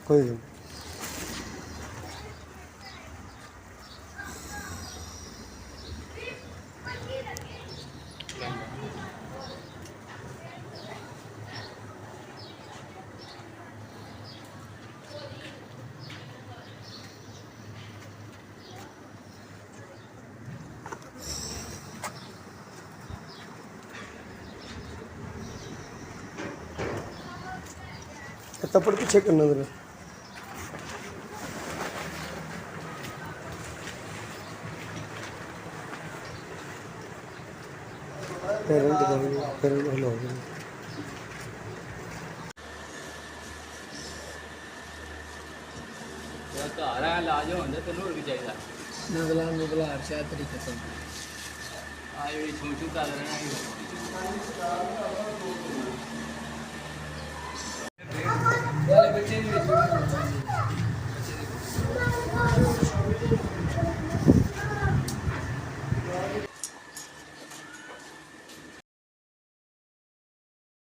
ਕੋਈ ਗੱਲ तपड़ पीछे करना जरा पेरेंट हेलो घर है लाज होंगे तेन होर भी चाहिए नगला नुगला शायद तरीके से आ जी छू छू कर रहे हैं